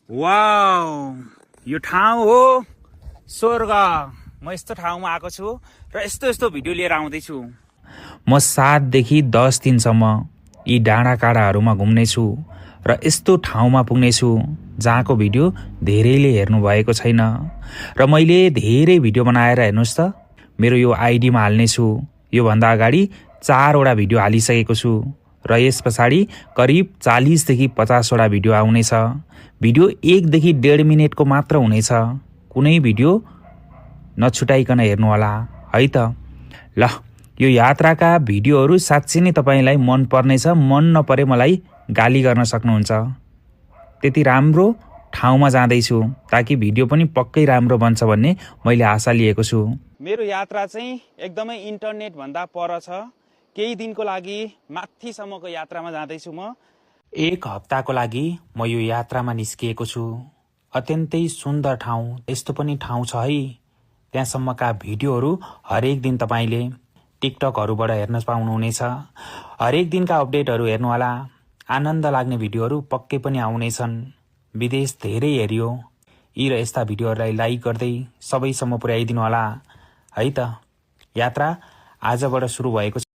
Wow, यो ठाउँ हो स्वर्ग। म यस्तो ठाउँमा आएको छु र यस्तो यस्तो भिडियो लिएर आउँदैछु। म 7 देखि 10 दिनसम्म यी डाँडा काँडाहरूमा घुम्नेछु र यस्तो ठाउँमा पुग्नेछु जहाँको भिडियो धेरैले हेर्नु भएको छैन र मैले धेरै भिडियो बनाएर हेर्नुहोस् त मेरो यो आइडीमा हाल्नेछु। योभन्दा अगाडि 4 वटा भिडियो हालिसकेको छु र यस पछाडि करिब 40 देखि 50 वटा भिडियो आउनेछ। भिडियो 1 देखि 1.5 मिनेटको मात्र हुनेछ। कुनै भिडियो नछुटाइकन हेर्नु होला है त। ल, यो यात्राका भिडियोहरू साँच्चै नै तपाईलाई मन पर्नेछ। मन नपरे मलाई गाली गर्न सक्नुहुन्छ। त्यति राम्रो ठाउँमा जाँदैछु ताकि भिडियो पनि पक्कै राम्रो बन्छ भन्ने मैले आशा लिएको छु। मेरो यात्रा चाहिँ एकदमै इन्टरनेट भन्दा पर छ। केही दिनको लागि माथिसम्मको यात्रामा जाँदैछु म। 1 हप्ताको लागि म यो यात्रामा निस्किएको छु। अत्यन्तै सुन्दर ठाउँ। यस्तो पनि ठाउँ छ है। त्यहाँसम्मका भिडियोहरू हरेक दिन तपाईले टिकटकहरूबाट हेर्न पाउनुहुनेछ। हरेक दिनका अपडेटहरू हेर्नुहोला। आनन्द लाग्ने भिडियोहरू पक्कै पनि आउनेछन्। विदेश धेरै हेरियो। यी र यस्ता भिडियोहरूलाई लाइक गर्दै सबैसम्म पुर्याइदिनु होला है त। यात्रा आजबाट सुरु भएको छ।